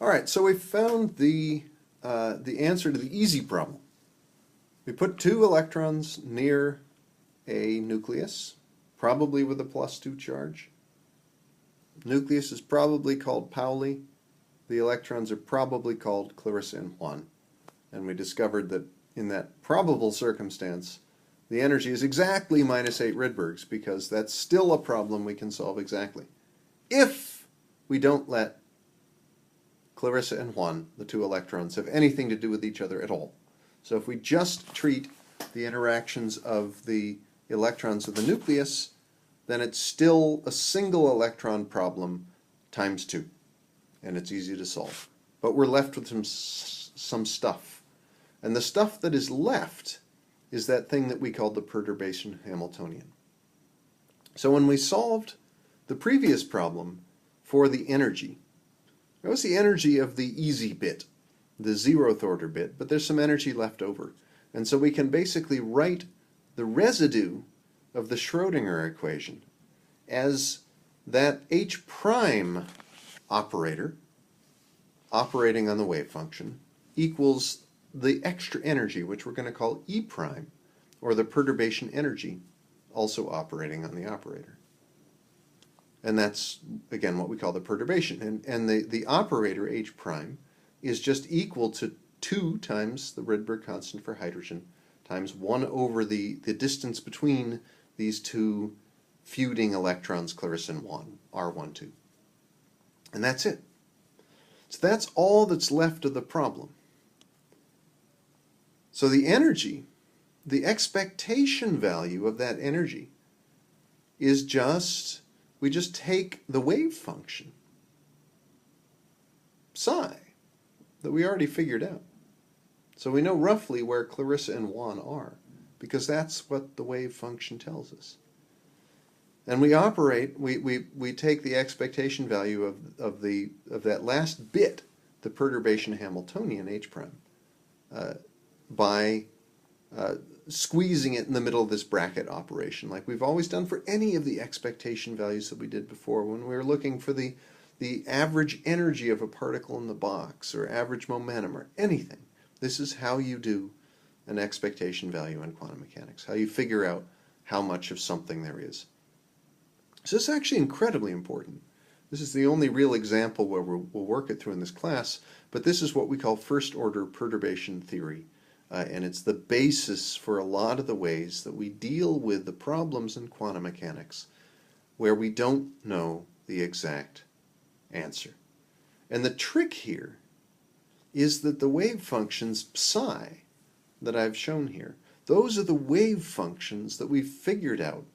All right, so we found the answer to the easy problem. We put two electrons near a nucleus, probably with a +2 charge. Nucleus is probably called Pauli. The electrons are probably called Clarissa and Juan. And we discovered that in that probable circumstance, the energy is exactly -8 Rydbergs, because that's still a problem we can solve exactly, if we don't let Clarissa and Juan, the two electrons, have anything to do with each other at all. So if we just treat the interactions of the electrons of the nucleus, then it's still a single electron problem times 2, and it's easy to solve. But we're left with some stuff. And the stuff that is left is that thing that we called the perturbation Hamiltonian. So when we solved the previous problem for the energy, that was the energy of the easy bit, the 0th order bit, but there's some energy left over. And so we can basically write the residue of the Schrödinger equation as that H prime operator operating on the wave function equals the extra energy, which we're going to call E prime, or the perturbation energy, also operating on the operator. And that's, again, what we call the perturbation. And the operator, H prime, is just equal to 2 times the Rydberg constant for hydrogen times 1 over the distance between these two feuding electrons, Clarissa and Juan, R12. And that's it. So that's all that's left of the problem. So the energy, the expectation value of that energy is just, we just take the wave function, psi, that we already figured out. So we know roughly where Clarissa and Juan are, because that's what the wave function tells us. And we operate, we take the expectation value of that last bit, the perturbation Hamiltonian, H prime, by squeezing it in the middle of this bracket operation, like we've always done for any of the expectation values that we did before when we were looking for the average energy of a particle in the box, or average momentum, or anything. This is how you do an expectation value in quantum mechanics, how you figure out how much of something there is. So this is actually incredibly important. This is the only real example where we'll work it through in this class, but this is what we call first-order perturbation theory. And it's the basis for a lot of the ways that we deal with the problems in quantum mechanics where we don't know the exact answer. And the trick here is that the wave functions psi that I've shown here, those are the wave functions that we've figured out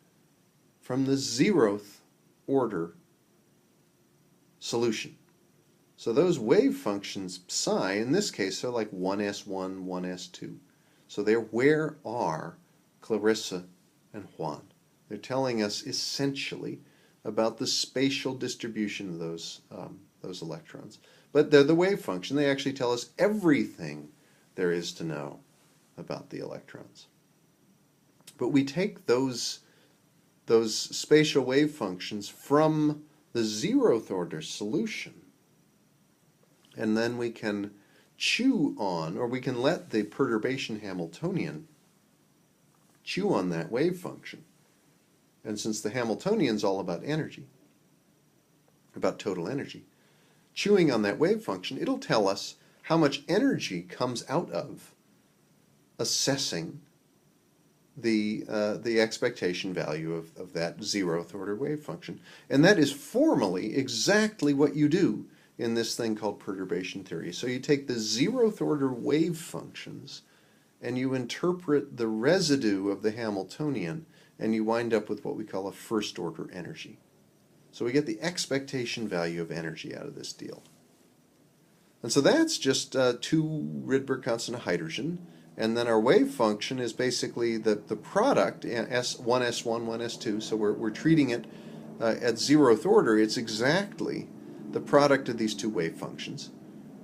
from the 0th order solution. So those wave functions psi, in this case, are like 1s1, 1s2. So they're where are Clarissa and Juan. They're telling us essentially about the spatial distribution of those electrons. But they're the wave function. They actually tell us everything there is to know about the electrons. But we take those spatial wave functions from the 0th order solution, and then we can chew on, or we can let the perturbation Hamiltonian chew on that wave function. And since the Hamiltonian's all about energy, about total energy, chewing on that wave function, it'll tell us how much energy comes out of assessing the expectation value of that 0th order wave function. And that is formally exactly what you do in this thing called perturbation theory. So you take the 0th order wave functions and you interpret the residue of the Hamiltonian, and you wind up with what we call a first order energy. So we get the expectation value of energy out of this deal. And so that's just 2 Rydberg constant of hydrogen. And then our wave function is basically the product, S1, S1, 1s2. So we're treating it at 0th order. It's exactly the product of these 2 wave functions,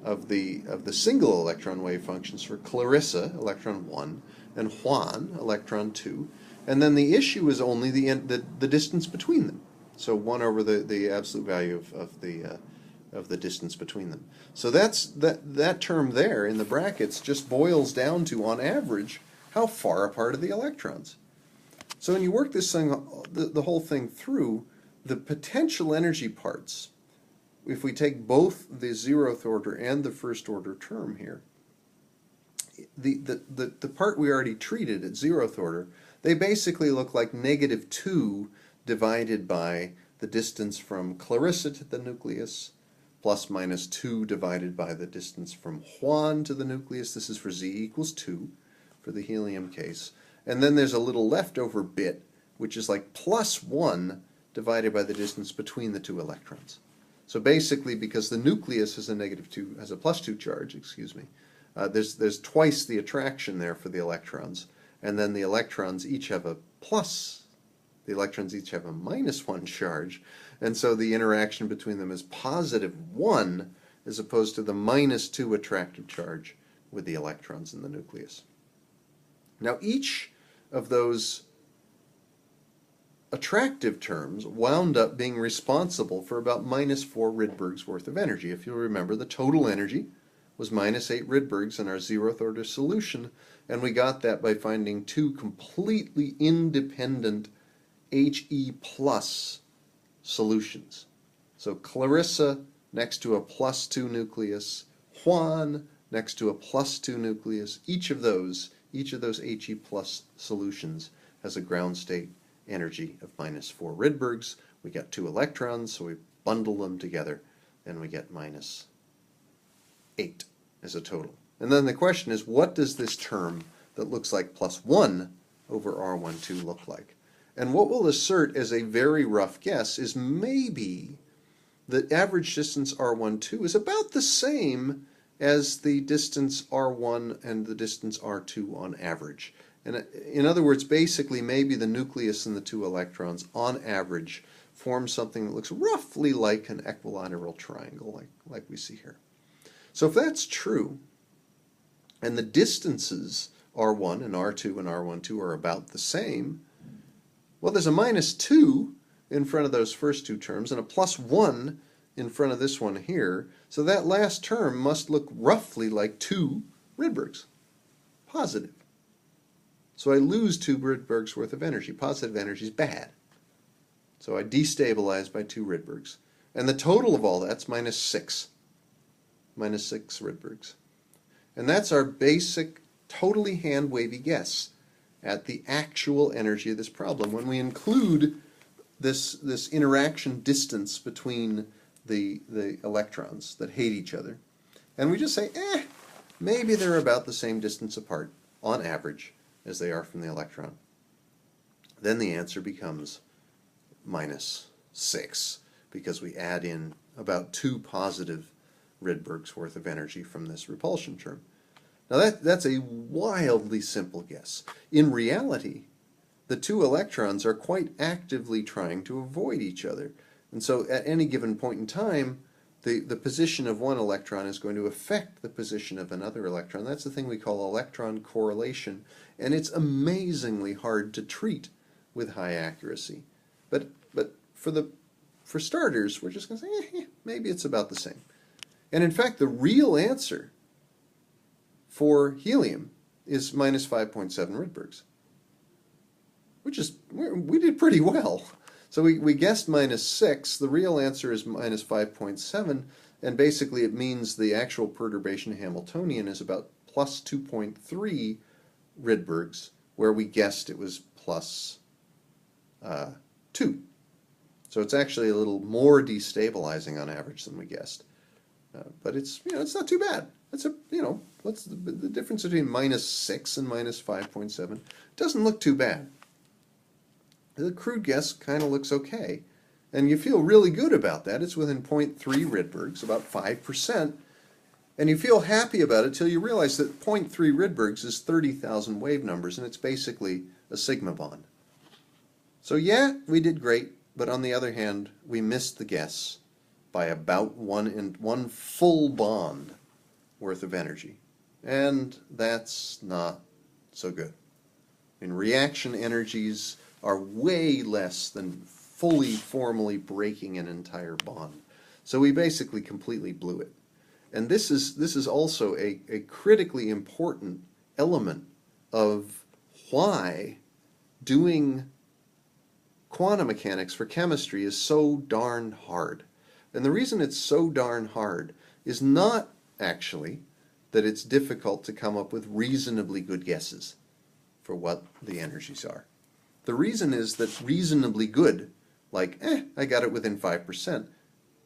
of the single electron wave functions for Clarissa, electron 1, and Juan, electron 2. And then the issue is only the distance between them. So 1 over the absolute value of of the distance between them. So that term there in the brackets just boils down to, on average, how far apart are the electrons. So when you work this thing, the whole thing through, the potential energy parts, if we take both the 0th order and the 1st order term here, the part we already treated at 0th order, they basically look like -2 divided by the distance from Clarissa to the nucleus, plus -2 divided by the distance from Juan to the nucleus. This is for Z equals 2 for the helium case. And then there's a little leftover bit, which is like +1 divided by the distance between the two electrons. So basically, because the nucleus has a -2, has a +2 charge, excuse me, there's twice the attraction there for the electrons, and then the electrons each have a -1 charge, and so the interaction between them is +1 as opposed to the -2 attractive charge with the electrons in the nucleus. Now each of those attractive terms wound up being responsible for about -4 Rydberg's worth of energy. If you'll remember, the total energy was -8 Rydbergs in our 0th order solution, and we got that by finding two completely independent He plus solutions. So Clarissa next to a +2 nucleus, Juan next to a +2 nucleus. Each of those He plus solutions has a ground state energy of -4 Rydbergs. We got 2 electrons, so we bundle them together, and we get -8 as a total. And then the question is, what does this term that looks like +1 over R12 look like? And what we'll assert as a very rough guess is maybe the average distance R12 is about the same as the distance R1 and the distance R2 on average. And in other words, basically maybe the nucleus and the 2 electrons on average form something that looks roughly like an equilateral triangle like we see here. So if that's true, and the distances R1 and R2 and R12 are about the same, well, there's a -2 in front of those first 2 terms and a +1 in front of this one here, so that last term must look roughly like 2 Rydbergs, positive. So I lose 2 Rydbergs worth of energy. Positive energy is bad. So I destabilize by 2 Rydbergs. And the total of all that's -6. -6 Rydbergs. And that's our basic, totally hand-wavy guess at the actual energy of this problem. When we include this interaction distance between the electrons that hate each other, and we just say, maybe they're about the same distance apart, on average, as they are from the electron, then the answer becomes -6, because we add in about 2 positive Rydbergs worth of energy from this repulsion term. Now that's a wildly simple guess. In reality, the 2 electrons are quite actively trying to avoid each other. And so at any given point in time, the position of one electron is going to affect the position of another electron. That's the thing we call electron correlation, and it's amazingly hard to treat with high accuracy. But for starters, we're just going to say, maybe it's about the same. And in fact, the real answer for helium is -5.7 Rydbergs, which is, we did pretty well. So we guessed -6. The real answer is -5.7, and basically it means the actual perturbation Hamiltonian is about +2.3 Rydbergs, where we guessed it was +2. So it's actually a little more destabilizing on average than we guessed. But it's not too bad. It's what's the difference between -6 and -5.7? Doesn't look too bad. The crude guess kind of looks okay, and you feel really good about that. It's within 0.3 Rydbergs, about 5%, and you feel happy about it till you realize that 0.3 Rydbergs is 30,000 wave numbers, and it's basically a sigma bond. So yeah, we did great, but on the other hand, we missed the guess by about one full bond worth of energy, and that's not so good. I mean, reaction energies are way less than fully formally breaking an entire bond. So we basically completely blew it. And this is also a critically important element of why doing quantum mechanics for chemistry is so darn hard. And the reason it's so darn hard is not actually that it's difficult to come up with reasonably good guesses for what the energies are. The reason is that reasonably good, like, I got it within 5%,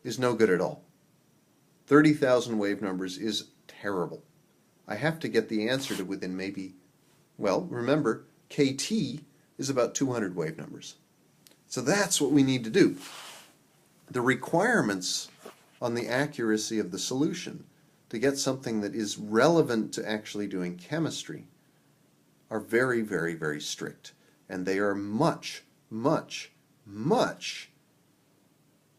is no good at all. 30,000 wave numbers is terrible. I have to get the answer to within maybe, well, remember, KT is about 200 wave numbers. So that's what we need to do. The requirements on the accuracy of the solution to get something that is relevant to actually doing chemistry are very, very, very strict. And they are much, much, much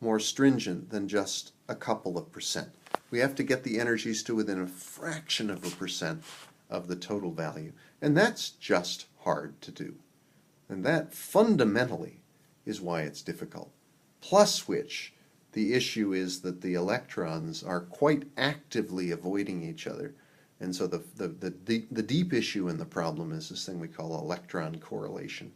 more stringent than just a couple of percent. We have to get the energies to within a fraction of a percent of the total value. And that's just hard to do. And that fundamentally is why it's difficult. Plus which, the issue is that the electrons are quite actively avoiding each other. And so the deep issue in the problem is this thing we call electron correlation.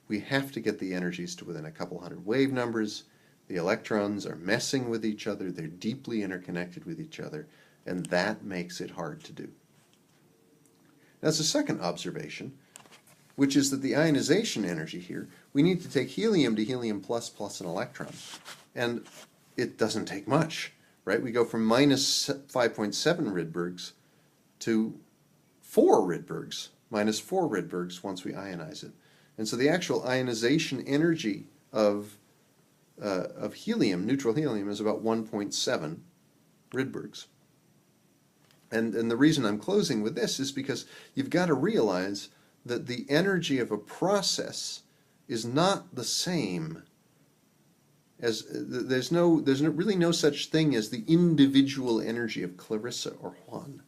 We have to get the energies to within a couple hundred wave numbers. The electrons are messing with each other. They're deeply interconnected with each other. And that makes it hard to do. That's the second observation, which is that the ionization energy here, we need to take helium to helium plus an electron. And it doesn't take much, right? We go from minus 5.7 Rydbergs to 4 Rydbergs, minus 4 Rydbergs once we ionize it. And so the actual ionization energy of helium, neutral helium, is about 1.7 Rydbergs. And the reason I'm closing with this is because you've got to realize that the energy of a process is not the same as there's really no such thing as the individual energy of Clarissa or Juan.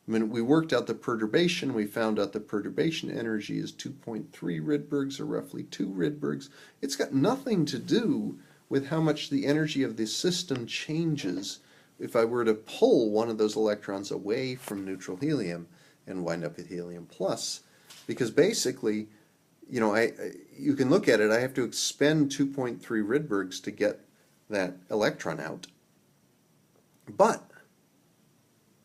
I mean, we worked out the perturbation. We found out the perturbation energy is 2.3 Rydbergs, or roughly 2 Rydbergs. It's got nothing to do with how much the energy of the system changes if I were to pull one of those electrons away from neutral helium and wind up with helium plus. Because basically, you know, you can look at it, I have to expend 2.3 Rydbergs to get that electron out. But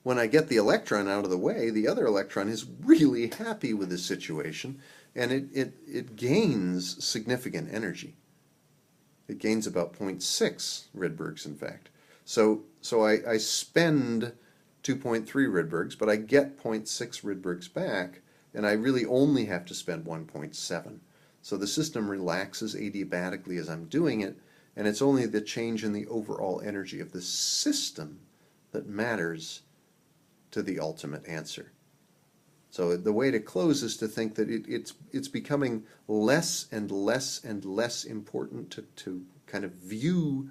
when I get the electron out of the way, the other electron is really happy with the situation, and it gains significant energy. It gains about 0.6 Rydbergs, in fact. So I spend 2.3 Rydbergs, but I get 0.6 Rydbergs back, and I really only have to spend 1.7. So the system relaxes adiabatically as I'm doing it, and it's only the change in the overall energy of the system that matters to the ultimate answer. So the way to close is to think that it's becoming less and less and less important to kind of view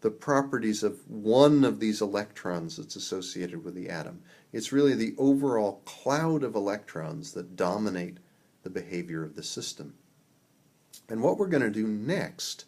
the properties of one of these electrons that's associated with the atom. It's really the overall cloud of electrons that dominate the behavior of the system. And what we're going to do next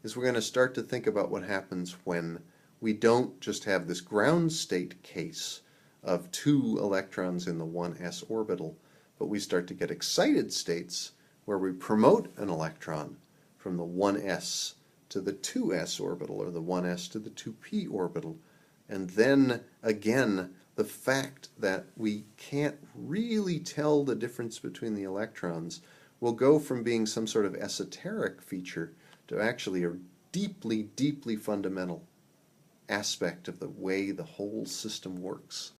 is we're going to start to think about what happens when we don't just have this ground state case of 2 electrons in the 1s orbital, but we start to get excited states where we promote an electron from the 1s to the 2s orbital, or the 1s to the 2p orbital. And then again, the fact that we can't really tell the difference between the electrons will go from being some sort of esoteric feature to actually a deeply, deeply fundamental aspect of the way the whole system works.